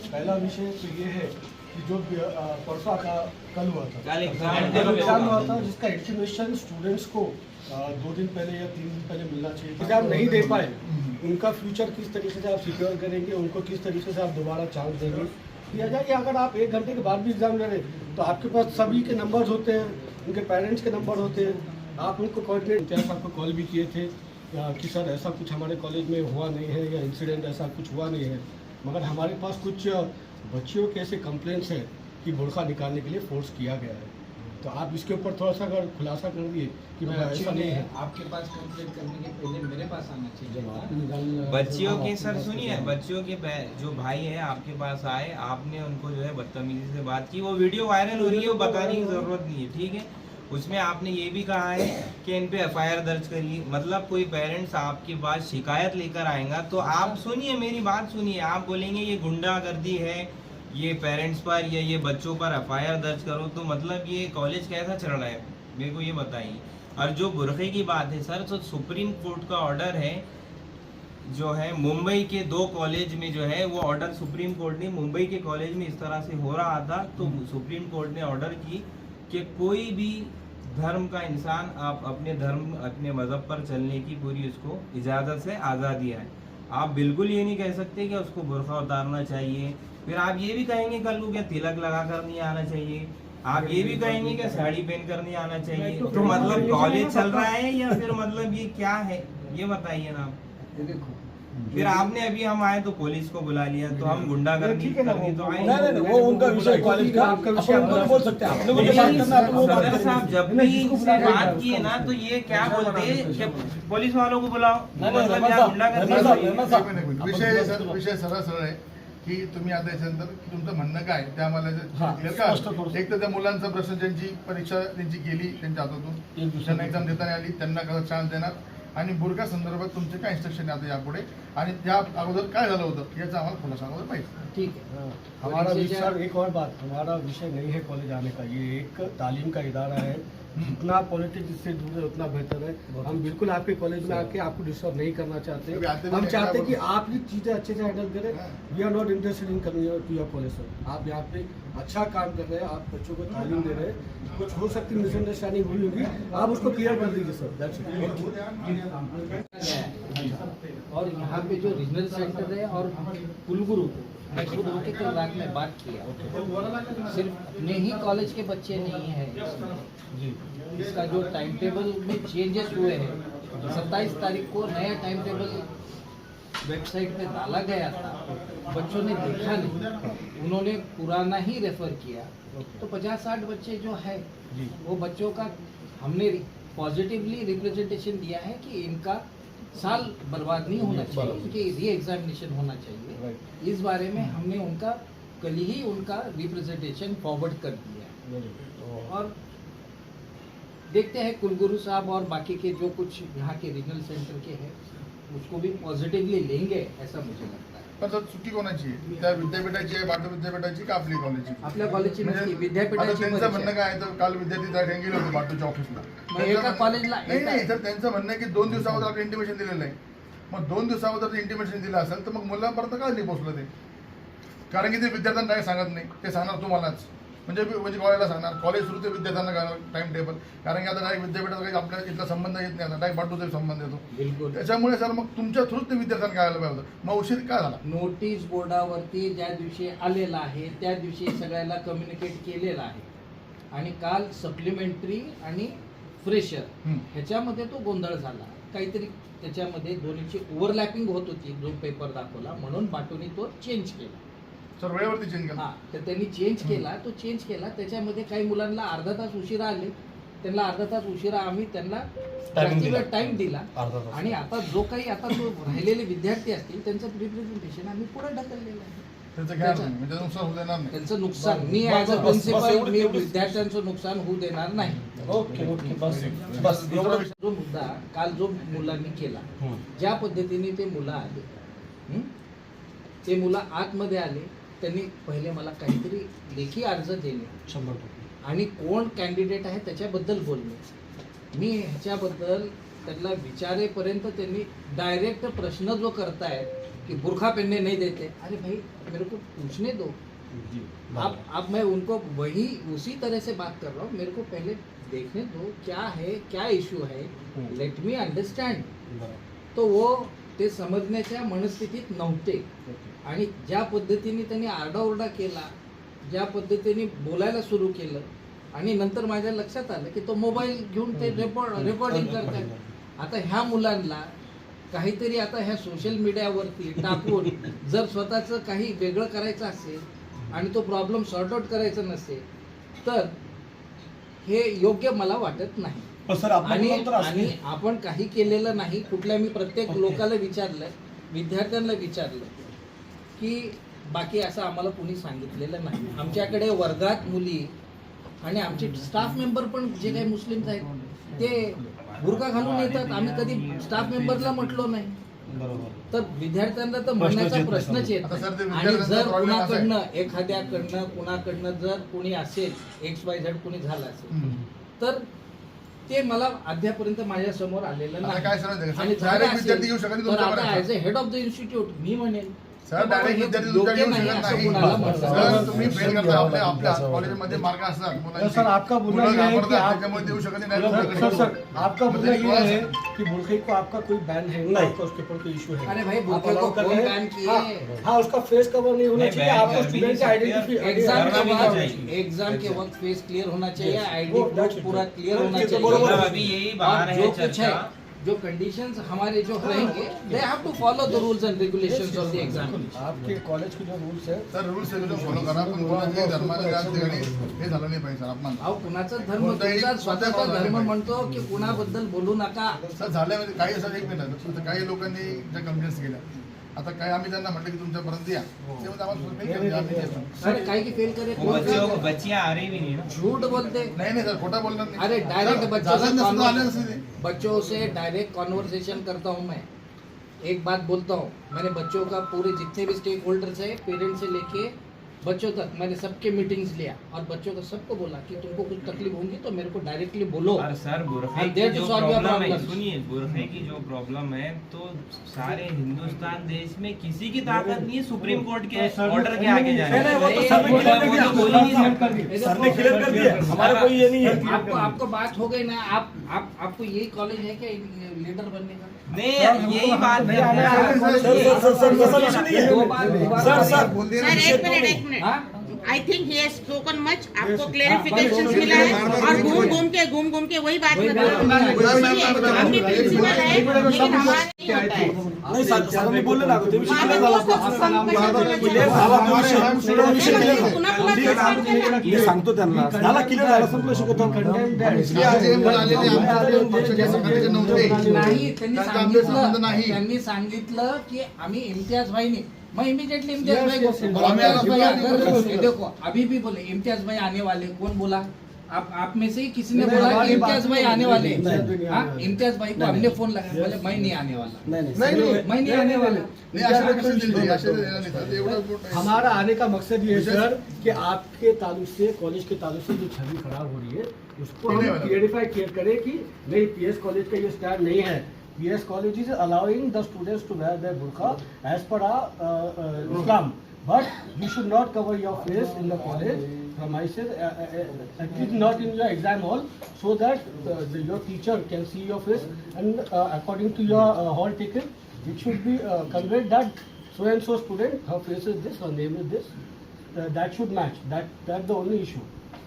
पहला विषय तो ये है कि जो परसों का कल हुआ था, एग्जाम हुआ था जिसका इंटीमेशन स्टूडेंट्स को 2 दिन पहले या 3 दिन पहले मिलना चाहिए। एग्जाम नहीं दे पाए, उनका फ्यूचर किस तरीके से आप सिक्योर करेंगे, उनको किस तरीके से आप दोबारा चांस देंगे दिया जाए। अगर आप 1 घंटे के बाद भी एग्जाम ले रहे तो आपके पास सभी के नंबर्स होते हैं, उनके पेरेंट्स के नंबर होते हैं, आप उनको कोऑर्डिनेट। क्या आपको कॉल भी किए थे कि सर ऐसा कुछ हमारे कॉलेज में हुआ नहीं है या इंसिडेंट ऐसा कुछ हुआ नहीं है, मगर हमारे पास कुछ बच्चियों के ऐसे कंप्लेंट्स हैं कि बुर्का निकालने के लिए फोर्स किया गया है। तो आप इसके ऊपर थोड़ा सा अगर खुलासा कर दिए कि मैं ऐसा नहीं है। आपके पास कंप्लेंट करने के पहले मेरे पास आना चाहिए। बच्चियों के सर सुनिए, बच्चियों के जो भाई है आपके पास आए, आपने उनको जो है बदतमीजी से बात की, वो वीडियो वायरल हो रही है, वो बताने की जरूरत नहीं है, ठीक है। उसमें आपने ये भी कहा है कि इन पे एफआईआर दर्ज करिए। मतलब कोई पेरेंट्स आपके पास शिकायत लेकर आएगा तो आप सुनिए, मेरी बात सुनिए, आप बोलेंगे ये गुंडागर्दी है, ये पेरेंट्स पर या ये बच्चों पर एफआईआर दर्ज करो, तो मतलब ये कॉलेज कैसा चल रहा है, मेरे को ये बताइए। और जो बुरखे की बात है सर, तो सुप्रीम कोर्ट का ऑर्डर है जो है मुंबई के 2 कॉलेज में जो है वो ऑर्डर सुप्रीम कोर्ट ने मुंबई के कॉलेज में इस तरह से हो रहा था, तो सुप्रीम कोर्ट ने ऑर्डर की कि कोई भी धर्म का इंसान आप अपने धर्म अपने मज़हब पर चलने की पूरी उसको इजाज़त से आज़ादी है। आप बिल्कुल ये नहीं कह सकते कि उसको बुर्का उतारना चाहिए। फिर आप ये भी कहेंगे कल को क्या तिलक लगा कर नहीं आना चाहिए, आप ये भी कहेंगे कि साड़ी पहन कर नहीं आना चाहिए। तो मतलब कॉलेज चल रहा है या फिर मतलब ये क्या है, ये बताइए ना आप। देखो, फिर आपने अभी हम आए तो पुलिस को बुला लिया, तो हम गुंडागर्दी करनी तो आए। नहीं, वो उनका विषय कॉलेज का, आपका विषय आप बोल सकते हैं। सदर साहब जब भी इनसे बात की है ना, तो ये क्या बोलते हैं कि पुलिस वालों को बुलाओ, मतलब क्या गुंडागर्दी। विषय सरळ सरळ आहे की तुम्ही आता याच्यानंतर तुमचं म्हणणं काय ते आम्हाला क्लिअर करा। एक तर त्या मुलांचा प्रश्न, ज्यांची परीक्षा त्यांची गेली त्यांच्या हातातून, ज्यांना एक्झाम देताना आली त्यांना कसा चान्स देणार, आणि बुरका संदर्भात तुमचे काय इंस्ट्रक्शन आहे आता यापुढे, आणि त्या अगोदर काय झालं होतं याचा आम्हाला खुलासा अगोदर पाहिजे। ठीक है। हमारा विषय, एक और बात, हमारा विषय नहीं है कॉलेज आने का, ये एक तालीम का इदारा है। जितना पॉलिटिक्स से दूर है उतना बेहतर है। हम बिल्कुल आपके कॉलेज में आके आपको डिस्टर्ब नहीं करना चाहते। हम चाहते हैं कि आप ये चीज़ें अच्छे से हैंडल करें। We are not interested in coming to your college sir. आप यहाँ पे अच्छा काम कर रहे हैं, आप बच्चों को तालीम दे रहे हैं। कुछ हो सकती मिसअंडरस्टैंडिंग हुई होगी, आप उसको क्लियर कर दीजिए सर। That's it. और यहाँ पे जो रीजनल सेंटर है और कुलगुरु, मैं खुद होके कल रात में बात किया, सिर्फ अपने ही कॉलेज के बच्चे नहीं हैं इसमें। इसका जो टाइम टेबल में चेंजेस हुए हैं, 27 तारीख को नया टाइम टेबल वेबसाइट पे डाला गया था, बच्चों ने देखा नहीं, उन्होंने पुराना ही रेफर किया। तो 50-60 बच्चे जो है वो बच्चों का हमने पॉजिटिवली रिप्रेजेंटेशन दिया है कि इनका साल बर्बाद नहीं होना चाहिए, इनके री एग्जामिनेशन होना चाहिए। इस बारे में हमने उनका कल ही उनका रिप्रेजेंटेशन फॉरवर्ड कर दिया। और देखते हैं कुलगुरु साहब और बाकी के जो कुछ यहाँ के रीजनल सेंटर के हैं उसको भी पॉझिटिव्हली लेंगे, ऐसा मुझे लगता है। पण सर चुकी कोणाची आहे, त्या विद्यापीठाची आहे, बाटू विद्यापीठाची का आपली कॉलेजची? आपल्या कॉलेजची नसती, आता विद्यापीठाची त्यांचं म्हणणं काय आहे, तर काल विद्यार्थी त्या ठिकाणी गेले होते बाटूच्या ऑफिसला। मग एका कॉलेजला नाही तर त्यांचं म्हणणं आहे की 2 दिवसा अगोदर आपलं इंटिमेशन दिलेलं आहे। मग 2 दिवसा अगोदर इंटिमेशन दिलं असेल तर मग मुलांपर्यंत काय नाही पोहोचलं ते? कारण की ते विद्यार्थ्यांना काय सांगत नाही, ते सांगणार तुम्हालाच, म्हणजे कॉलेजला सांगणार, कॉलेज सुरू ते विद्यार्थ्यांना घालणार टाइम टेबल। कारण की आता डायरेक्ट विद्यापीठाचा काही आपल्या इथला संबंध येत नाही, आता डायरेक्ट बाटूचा संबंध येतो। त्याच्यामुळे सर मग तुमच्या थ्रूच ते विद्यार्थ्यांना कळायला पाहिजे होतं। मग उशीर काय झाला? नोटीस बोर्डावरती ज्या दिवशी आलेला आहे त्या दिवशी सगळ्याला कम्युनिकेट केलेला आहे, आणि काल सप्लिमेंटरी आणि फ्रेशर ह्याच्यामध्ये तो गोंधळ झाला, काहीतरी त्याच्यामध्ये दोन्हीची ओव्हरलॅपिंग होत होती, जो पेपर दाखवला, म्हणून बाटूने तो चेंज केला सर, वेळेवरती चेंज केला। हा, तर त्यांनी चेंज केला, त्याच्यामध्ये काही मुलांना अर्धा तास उशिरा आले, त्यांना अर्धा तास उशिरा आम्ही त्यांना टाइम दिला, आणि आता जो राहिलेले विद्यार्थी असतील त्यांचं रिप्रेझेंटेशन आम्ही पुढे ढकललेलं आहे। त्याचं काय नाही, म्हणजे नुकसान होऊ देणार नाही। त्यांचं नुकसान मी ऍज अ प्रिन्सिपल मी विद्यार्थ्यांचं नुकसान होऊ देणार नाही। ओके बस जो मुद्दा काल जो मुलांनी केला, ज्या पद्धतीने ते मुलं आले, ते मुलं आतमध्ये आले, त्यांनी पहिले मला काहीतरी लेखी अर्ज देणे, 100% आणि कोण कॅन्डिडेट आहे त्याच्याबद्दल बोलणे, मी ह्याच्याबद्दल त्यांना विचारेपर्यंत त्यांनी डायरेक्ट प्रश्न जो करतायत कि बुर्खा पहनने नहीं देते। अरे भाई मेरे को पूछने दो, अब मैं उनको वही उसी तरह से बात कर रहा हूँ, मेरे को पहले देखने दो क्या है, क्या इश्यू है, लेट मी अंडरस्टँड। तो वो ते समजण्याच्या मनस्थितीत नव्हते आणि ज्या पद्धतीने त्यांनी आरडाओरडा केला, ज्या पद्धतीने बोलायला सुरू केलं आणि नंतर माझ्या लक्षात आलं की तो मोबाईल घेऊन ते रेकॉर्डिंग करतात। आता ह्या मुलांना काहीतरी आता ह्या सोशल मीडियावरती टाकून जर स्वतःचं काही वेगळं करायचं असेल आणि तो प्रॉब्लेम सॉर्ट आउट करायचा नसेल तर हे योग्य मला वाटत नाही। आणि आपण काही केलेलं नाही। कुठल्या मी प्रत्येक लोकांना विचारलं, विद्यार्थ्यांना विचारलं की बाकी असं आम्हाला कोणी सांगितलेलं नाही। आमच्याकडे वर्गात मुली आणि आमचे स्टाफ मेंबर पण जे काही मुस्लिम्स आहेत ते बुरका घालून येतात, आम्ही कधी स्टाफ मेंबरला म्हटलो नाही। तर विद्यार्थ्यांना तर म्हणण्याचा प्रश्नच येत नाही। आणि जर कुणाकडनं एखाद्याकडनं कुणाकडनं जर कोणी असेल XYZ कोणी झालं असेल तर ते मला अद्यापर्यंत माझ्या समोर आलेलं नाही। आणि तर आता as a head of the institute मी म्हणेन सर डायरेक्ट विद्यार्थी तुमच्या घेऊ शकत नाही। सर तुम्ही फेल करता, आपल्या कॉलेजमध्ये मार्क असतात सर आपका बोलना ये है कि आप त्याच्यामुळे देऊ शकत नाही। सर आपका बोलना ये है कि बुरखे को आपका कोई बैन है नहीं, आपका उसके ऊपर कोई इशू है? अरे भाई बुरखे को कौन बैन किए? हाँ उसका फेस कवर नहीं होना चाहिए, आपको स्टूडेंट का आइडेंटिटी एग्जाम के वक्त फेस क्लियर होना चाहिए, आईडी प्रूफ पूरा क्लियर होना मतलब अभी यही बाहर है चर्चा। जो कंडीशंस हमारे जो रहेंगे they have to follow the rules and regulations of the exam. आपके कॉलेज के जो रूल्स है सर रूल्स रेग्युलेशन फॉलो करा, पण कोणाच्याही धर्माला त्या ठिकाणी हे झालं नाही पाहिजे सर। अपमान अहो कुणाचा धर्म, तुमचा स्वतःचा धर्म म्हणतो की कुणाबद्दल बोलू नका। सर झाल्यामध्ये काही असं एक मिनिट, आता काही लोकांनी ज्या कंप्लेंट्स केल्या, आता काय आम्ही त्यांना म्हटलं की तुमच्यापर्यंत या, ते म्हणजे आम्हाला फेल केलं, आम्ही देतो। अरे काय की फेल करे, वो बच्चों को बच्चियां आ रही भी नहीं ना। झूठ बोलते। नाही सर खोटा बोलणार नाही। अरे डायरेक्ट बच्चों बच्चों से डायरेक्ट कॉन्वर्सेशन करता हूँ मैं। एक बात बोलता हूँ, मैंने बच्चों का पूरे जितने भी स्टेक होल्डर्स है, पेरेंट्स से लेके बच्चों तक मैंने सबके मीटिंग्स लिया और बच्चों को सबको बोला कि तुमको कुछ तकलीफ होगी तो मेरे को डायरेक्टली बोलो। और सर बुरखे की जो प्रॉब्लम है, सुनिए बुरखे की जो प्रॉब्लम है तो सारे हिंदुस्तान देश में किसी की ताकत नहीं है सुप्रीम कोर्ट के ऑर्डर के आगे जाने। सर ने क्लियर कर दिया, हमारा कोई ये नहीं है। आपको बात हो गई ना, आपको यही कॉलेज है क्या लीडर बनने का? नहीं यही बात नहीं आना है। सर एक minute I think he has spoken much, आपको क्लेरिफिकेशन मिला है और घूम घूम के वही बात बता हम भी प्रिंसिपल है लेकिन हमारे नहीं होता है। नाही सर मी बोलले ना ते विषय क्लियर झाला, मी सांगतो त्यांना झाला क्लियर झाला, संपलं शिकवतो। नाही त्यांनी सांगितलं की आम्ही इम्तियाज भाईने, मैं इमीडिएटली इम्तियाज भाई देखो अभी भी बोले इम्तियाज भाई आने वाले, कौन बोला? आप में से ही किसी ने बोला कि इम्तियाज भाई आने वाले। इम्तियाज भाई को हमने फोन लगाया, बोले मैं नहीं आने वाला, मैं नहीं आने वाला। हमारा आने का मकसद ये है सर कि आपके ताल्लुक से, कॉलेज के ताल्लुक से जो छवि खराब हो रही है उसको हम क्लियरिफाई करें कि नहीं पीएस कॉलेज का ये स्टैंड नहीं है। PS college is allowing the students to wear their burqa as per Islam, but you should not cover your face in the college premises, at least not in your exam hall, so that your teacher can see your face and according to your hall ticket it should be conveyed that so and so student, her face is this, her name is this, that should match, that's the only issue,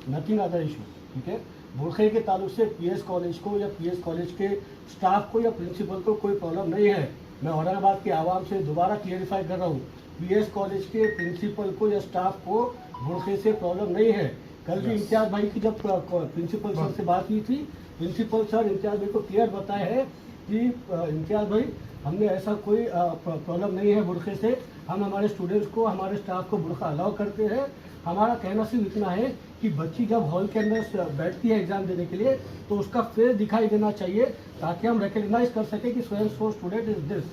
nothing other issue। ठीक है, बुरखे के ताल्लुक से PS college को या PS college के staff को या प्रिंसिपल को कोई प्रॉब्लम नहीं है। मैं औरंगाबाद के आवाम से दोबारा क्लियरिफाई कर रहा हूँ, पीएस कॉलेज के प्रिंसिपल को या स्टाफ को बुरखे से प्रॉब्लम नहीं है। कल भी इम्तियाज भाई की जब प्रिंसिपल सर से बात हुई थी, प्रिंसिपल सर इम्तियाज भाई को क्लियर बताया है कि इम्तियाज भाई हमने ऐसा कोई प्रॉब्लम नहीं है बुरखे से, हम हमारे स्टूडेंट्स को, हमारे स्टाफ को बुरखा अलाउ करते हैं। हमारा कहना सिर्फ इतना है कि बच्ची जब हॉल के अंदर बैठती है एग्जाम देने के लिए तो उसका फेस दिखाई देना चाहिए ताकि हम रिकग्नाइज कर सकें कि स्वयं सो स्टूडेंट इज दिस,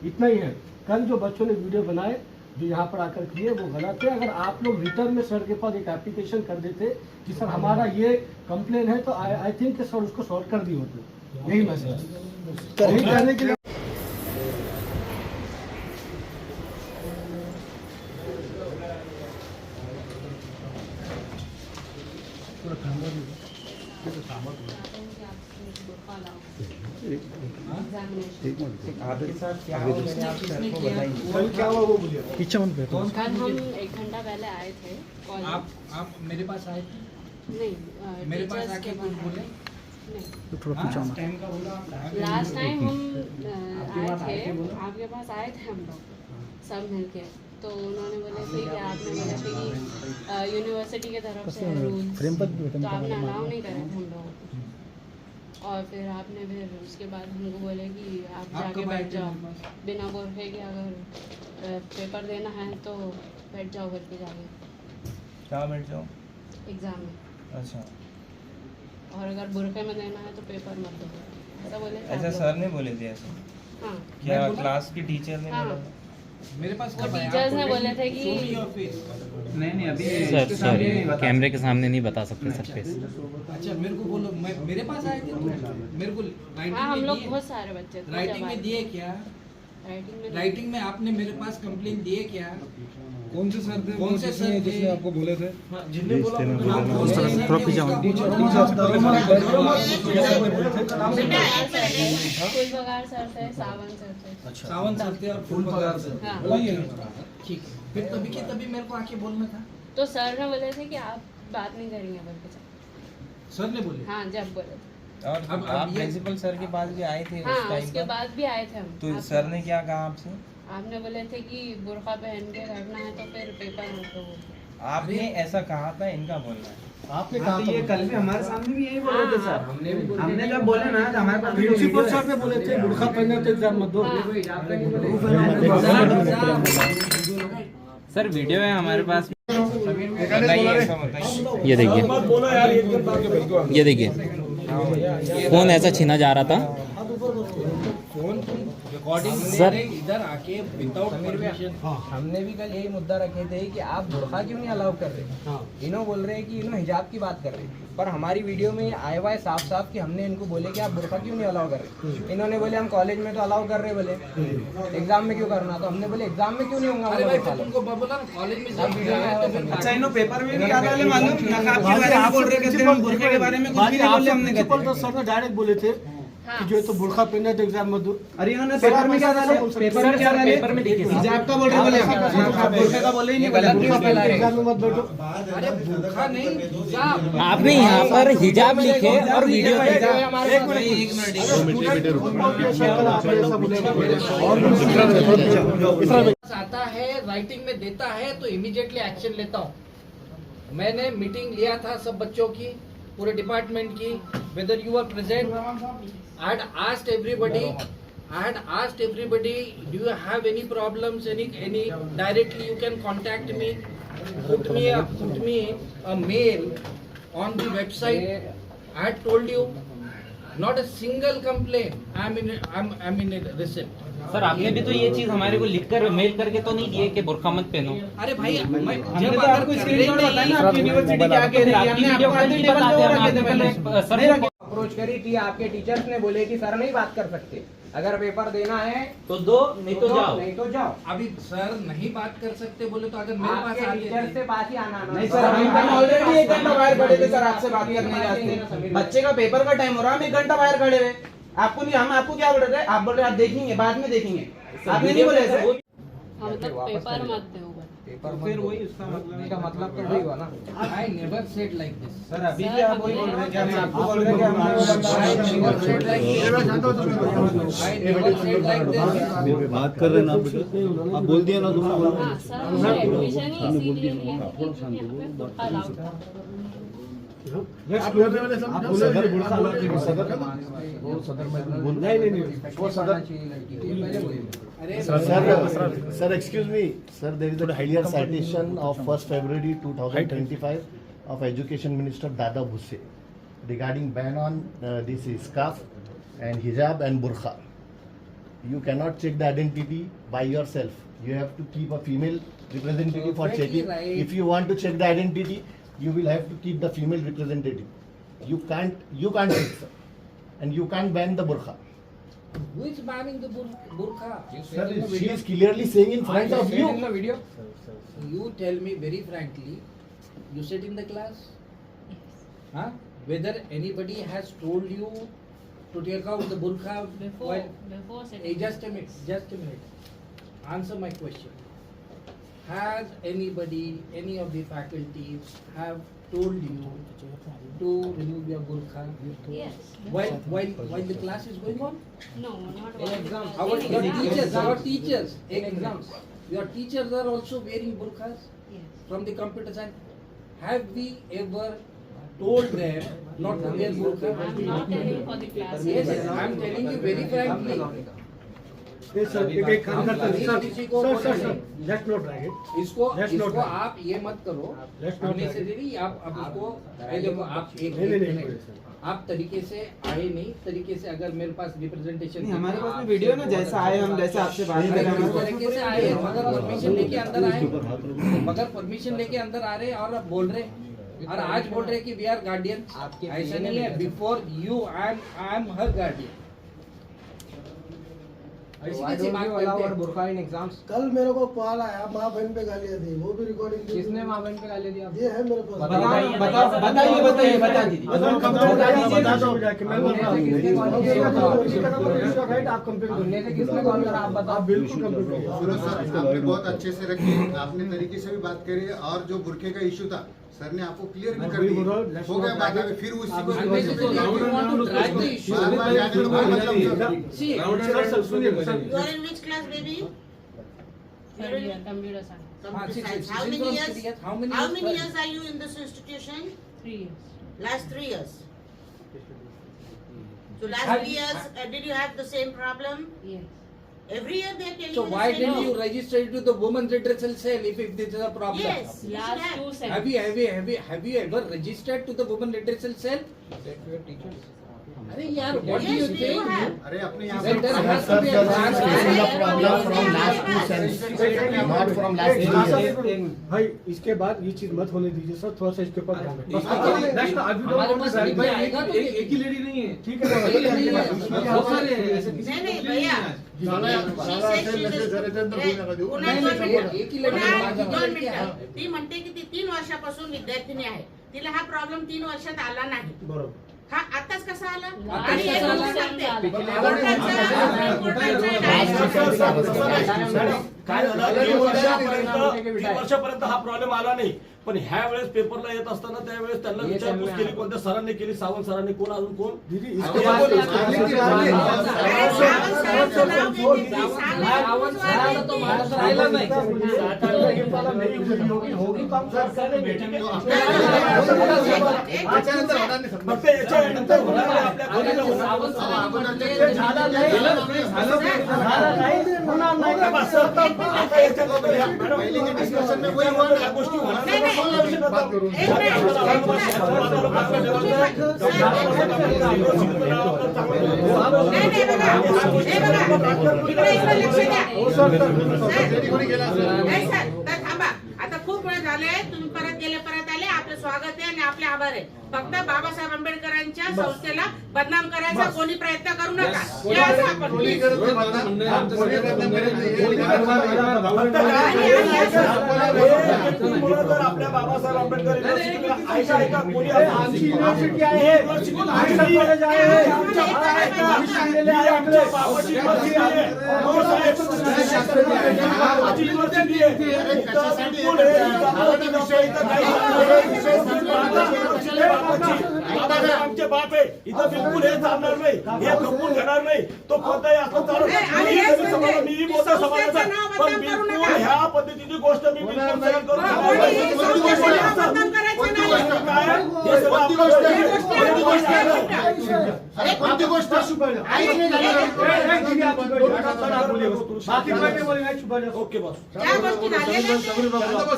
इतना ही है। कल जो बच्चों ने वीडियो बनाए जो यहाँ पर आकर किए वो गलत है। अगर आप लोग रिटर्न में सर के पास एक एप्लीकेशन कर देते कि सर हमारा ये कंप्लेन है तो आई थिंक सर उसको सॉल्व कर दिए होते। यही मैसेज करने के लिए एग्जामिनेशन। आपके साथ क्या हुआ मैंने आपको बताइए। कल क्या हुआ वो बोलिए। कल हम 1 घंटा पहले आए थे कॉलेज। आप मेरे पास आए थे? नहीं, मेरे पास टीचर्स आके के कुछ बाहर। बोले? नहीं, टाइम का बोला लास्ट टाइम हम आए थे, आपके पास आए थे हम लोग सब मिलके, तो उन्होंने बोले थे कि आपने बोले थे कि यूनिवर्सिटी की तरफ से रूल्स, तो आपने अलाउ नहीं करे थे हम लोगों को। और फिर आपने फिर उसके बाद हमको बोले कि आप जाके बैठ जाओ बिना बुरखे के, अगर पेपर देना है तो बैठ जाओ घर पे जाके क्या बैठ जाओ एग्ज़ाम में, अच्छा और अगर बुरखे में देना है तो पेपर मत दो, ऐसा बोले थे अच्छा आप सर लोग। ने बोले थे ऐसे हाँ, क्या मैं बोला? क्लास के टीचर ने हाँ। बोला था? मेरे पास वो कब आए? टीचर्स ने आप बोले थे कि नहीं अभी सर सॉरी, कैमरे के सामने नहीं बता सकते सर फेस। अच्छा मेरे को बोलो, मेरे पास आए थे तुम? मेरे को हाँ, हम लोग राइटिंग बहुत सारे बच्चे थे राइटिंग जब में आए। दिए क्या? राइटिंग में राइटिंग में आपने मेरे पास कंप्लेन दिए क्या? कौन से सर थे? कौन से सर थे? जिसने आपको बोले थे? जिनने बोला कौन से सर थे? थोड़ा पीछे आओ। बेटा, फुल पगार सर थे, सावन सर थे। सावन सर थे और फुल पगार सर। हाँ। ठीक है, फिर तभी के तभी मेरे को आके बोलना था। तो सर ने बोले थे कि आप बात नहीं करेंगे बोल के। सर ने बोले? हाँ, जब बोले थे। और अब आप ये- प्रिंसिपल सर के पास भी आए थे हाँ, उस टाइम उसके पर बाद भी आए थे हम। तो आपके सर ने पास। क्या कहा आपसे? आपने बोले थे कि बुरखा पहन के बैठना है तो फिर पेपर मत दो। आपने ऐसा कहा था, इनका बोलना है। आपने कहा था कल भी हमारे सामने भी यही बोले थे सर। हमने भी बोले। हमने जब बोले ना तो हमारे पास प्रिंसिपल सर ने बोले थे बुरखा पहनने तो एग्जाम मत दो। सर वीडियो है हमारे पास, बताइए ऐसा बताइए। ये देखिए, ये देखिए फोन ऐसा छीना जा रहा था फोन रिकॉर्डिंग सर। इधर आके विदाउट परमिशन। हमने भी कल यही मुद्दा रखे थे कि आप बुरखा क्यों नहीं अलाउ कर रहे। इन्हों बोल रहे हैं कि इन्हों हिजाब की बात कर रहे हैं, पर हमारी वीडियो में आया हुआ है साफ साफ कि हमने इनको बोले कि आप बुरखा क्यों नहीं अलाउ कर रहे। इन्होंने बोले हम कॉलेज में तो अलाउ कर रहे, बोले एग्जाम में क्यों करना, तो हमने बोले एग्जाम में क्यों नहीं होगा। अरे भाई फिर तुमको बोला ना कॉलेज में जब वीडियो आया तो फिर अच्छा इन्हों पेपर में भी क्या डाले मालूम, नकाब के बारे में बोल रहे थे, हम बुरखे के बारे में कुछ भी नहीं बोले हमने। प्रिंसिपल तो सर ने डायरेक्ट बोले थे कि जो है तो बुरखा पहनने तो एग्जाम मत दो। अरे इन्होंने पेपर में क्या डाले, पेपर में क्या डाले, पेपर में हिजाब का बोल रहे, बोले आप बुरखे का बोले ही नहीं, बोले बुरखा पहना रहे। एग्जाम में मत बैठो। अरे बुरखा नहीं हिजाब। आपने यहाँ पर हिजाब लिखे और वीडियो आता है राइटिंग में देता है तो इमीडिएटली एक्शन लेता हूँ। मैंने मीटिंग लिया था सब बच्चों की, पूरे डिपार्टमेंट की, whether you are present. I had asked everybody do you have any problems, any directly you can contact me, put me a mail on the website. I had told you not a single complaint I'm in a receipt. Sir आपने भी तो ये चीज हमारे को लिखकर mail करके तो नहीं दिए कि बुरखा मत पहनो। अरे भाई मैं हमने जब तो अगर आपको कर स्क्रीनशॉट रहे बताया ना आपकी यूनिवर्सिटी क्या कह रही है, आपकी हमने वीडियो आपको कल की टेबल बताते पे हैं, रखे थे आपने पहले। सर नहीं को रखे। अप्रोच करी थी, आपके टीचर्स ने बोले कि सर नहीं बात कर सकते, अगर पेपर देना है तो दो, नहीं तो जाओ। नहीं तो जाओ। अभी सर नहीं बात कर सकते बोले तो अगर मेरे पास आपके आते टीचर थे। से बात ही आना नहीं सर, हम ऑलरेडी 1 घंटा बाहर खड़े थे सर आपसे बात करने के वास्ते। बच्चे का पेपर का टाइम हो रहा है, हम 1 घंटा बाहर खड़े हुए। आपको नहीं, हम आपको क्या बोल रहे थे, आप बोल रहे आप देखेंगे बाद में देखेंगे, आपने नहीं बोले सर। हाँ, मतलब पेपर मत दो। पेपर फिर वही उसका मतलब तो वही हुआ ना। I never said like this. Sir अभी भी आप वही बोल रहे हैं कि हम आपको बोल रहे हैं कि हमने वो बंदा I never said like this. I never said like this. बात कर रहे हैं ना बेटा, आप बोल दिया ना तुमने। हाँ, सर हमने एडमिशन ही इसीलिए लिया है कि यहाँ पे बुरखा अलाउ करो। Sir, excuse me. Sir, there is a clear citation of 1st February 2025 of Education Minister Dada Bhusse regarding ban on this scarf and hijab and burqa. You cannot check the identity by yourself. You have to keep a female representative for Perfectly checking. right. If you want to check the identity, you will have to keep the female representative. You can't check, sir. And you can't ban the burqa. Who is banning the burqa? Sir, she is clearly saying in front of you. in the video. You tell me very frankly, you sit in the class? Huh? Whether anybody has told you to take out the burqa Before while setting. Hey, just a minute. Answer my question. Has anybody, any of the faculties have told you to remove your burqa Yes. while the class is going on? No, not In while exams. Your teachers, in exams, your teachers are also wearing burqas Yes. from the computer science. Have we ever told them not to wear burqa? I'm not telling for the class. Yes, I'm telling you very frankly. Yes, sir. एक काम करते हैं sir किसी को sir बोला sir नहीं। Let's not drag it इसको Let's not इसको drag. आप ये मत करो Let's not हमने drag से it. दे आप अब इसको ये देखो आप एक नहीं, नहीं, एक- नहीं, सर। आप तरीके से आए नहीं तरीके से अगर मेरे पास रिप्रेजेंटेशन नहीं, हमारे पास में वीडियो ना जैसा आए हम जैसे आपसे बात कर रहे हैं तरीके से आए मगर परमिशन लेके अंदर आए मगर परमिशन लेके अंदर आ रहे और अब बोल रहे और आज बोल रहे कि वी आर गार्डियन ऐसा नहीं है before you I am her guardian ऐसी कैसी बात करते हैं बुरखा इन एग्जाम्स कल मेरे को कॉल आया माँ बहन पे गालियाँ दी वो भी रिकॉर्डिंग किसने माँ बहन पे गाली दी आपको? ये है मेरे पास बताइए बता दीजिए आप कंप्लेन हमने से किसने कॉल करा आप बताओ बिल्कुल कंप्लेन आपने बहुत अच्छे से रखी आपने तरीके से भी बात करी और जो बुरखे का इशू था सर ने आपको क्लियर भी कर दिया हो गया बात अभी फिर उसी को And this is the you want to drag the issue. बार बार जाने का कोई मतलब नहीं। See, You are in which class, baby? Third year, computer science. Computer science. How How many many years? years? How many How years? many years are you in this institution? 3 years. Last 3 years. So last Have- 3 years, did you have the same problem? Yes. Every year they are telling So you why the same didn't you thing. register it to the women's redressal cell if this is a problem? Yes. you should Last have. 2 Have seconds. you ever registered to the women redressal cell? अरे यार, what do you Yes, you think? have. अरे अपने यहाँ Then there पर has to be a branch. Facing the problem from last 2 cents, not from last 3 years. भाई इसके बाद ये चीज मत होने दीजिए सर थोड़ा सा इसके ऊपर ध्यान रखें। हमारे पास लिखने आएगा तो एक ही लेडी नहीं है ठीक है एक नहीं है, बहुत सारे हैं ऐसे नहीं नहीं भैया शाळा असेल नसेल घराच्यानंतर होऊ नका देऊ. नाही, नाही, एक ही lady आहे. माझा दोन लडकी आहे. मिनिटं. ती म्हणते की ती 3 वर्षापासून विद्यार्थिनी आहे तिला हा प्रॉब्लेम 3 वर्षात आला नाही बरोबर हा आताच कसा आला Last आणि हे कसा म्हणू आला? शकते. पिछले काय झालं 3 वर्षापर्यंत हा प्रॉब्लेम आला नाही पण ह्या वेळेस पेपरला येत असताना त्यावेळेस त्यांना विचारपूस केली कोणत्या सरांनी केली सावंत सरांनी कोण अजून कोण दीदी इसके बाद तो माणूस राहिला नाही. होगी काम सरकारने त्याच्यानंतर होणार नाही सर. फक्त याच्यानंतर होणार आहे आपल्या कॉलेजला होणार. ते झालं नाही होणार नाही का बस आता याच्यानंतर ह्या मॅडम डिस्कशन में वही होणार ह्या गोष्टी होणार नाही. बात करू. कोणी गेला असेल. थांबा आता खूप वेळ झाले तुम्ही परत गेले परत आले आपलं स्वागत आहे आणि आपले आभार आहे फक्त बाबासाहेब आंबेडकरांच्या संस्थेला बदनाम करायचा कोणी प्रयत्न करू नका हे असं आपण कोणी करत नाही बदनाम. कोणी बदनाम करत नाही. जर आपल्या बाबासाहेब आंबेडकर युनिव्हर्सिटीला ऐका कोणी आमची युनिव्हर्सिटी आहे कॉलेज आहे आमच्या बाबाची युनिव्हर्सिटी आहे बाबाची युनिव्हर्सिटी आहे बिलकुल आमचे बाप आहे इथं बिलकुल हे चालणार नाही हे खपून घेणार नाही तो कोणताही असं चालू मी मोठा समाजाचा पण बिलकुल ह्या पद्धतीची गोष्ट मी बिलकुल सहन करू कोणती गोष्ट ओके बस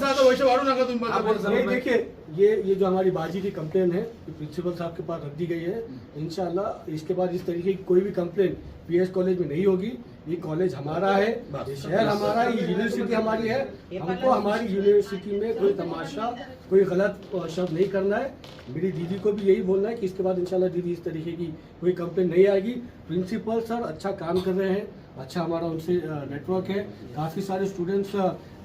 आता वैसे वाढू नका तुम्ही. ये देखिए ये जो हमारी बाजी की कंप्लेन है प्रिंसिपल साहब के पास रख दी गई है इंशाल्लाह इसके बाद इस तरीके की कोई भी कंप्लेन पीएस कॉलेज में नहीं होगी ये कॉलेज हमारा है ये शहर हमारा है ये यूनिवर्सिटी हमारी है हमको हमारी यूनिवर्सिटी में कोई तमाशा कोई गलत शब्द नहीं करना है मेरी दीदी को भी यही बोलना है कि इसके बाद इंशाल्लाह दीदी इस तरीके की कोई कंप्लेन नहीं आएगी प्रिंसिपल सर अच्छा काम कर रहे हैं अच्छा हमारा उनसे नेटवर्क है काफ़ी सारे स्टूडेंट्स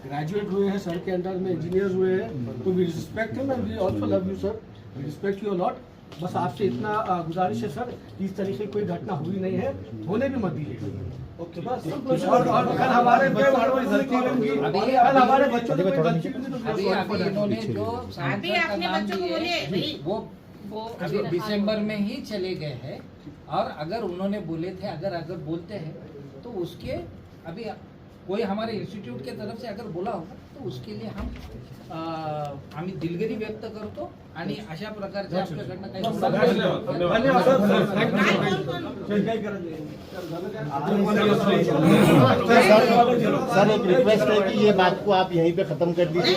ग्रेजुएट हुए हैं सर के अंडर में इंजीनियर्स हुए हैं तो we respect him and we also love you sir we respect you a lot बस आपसे इतना गुजारिश है सर कि इस तरीके की कोई घटना हुई नहीं है, होने भी मत दीजिए। ओके बस। और कल हमारे कल हमारे बच्चों ने कोई गलती की तो अभी इन्होंने जो अभी अपने बच्चों को बोलिए भाई, वो अभी दिसंबर में ही चले गए हैं, और अगर उन्होंने बोले थे अगर बोलते हैं तो उसके अभी कोई हमारे इंस्टिट्यूट के तरफ से अगर बोला होगा तो उसके लिए आम्ही दिलगिरी व्यक्त करतो आणि अशा प्रकारचे आपल्याकडनं काही सर एक रिक्वेस्ट है कि ये बात को आप यहीं पे खत्म कर दीजिए।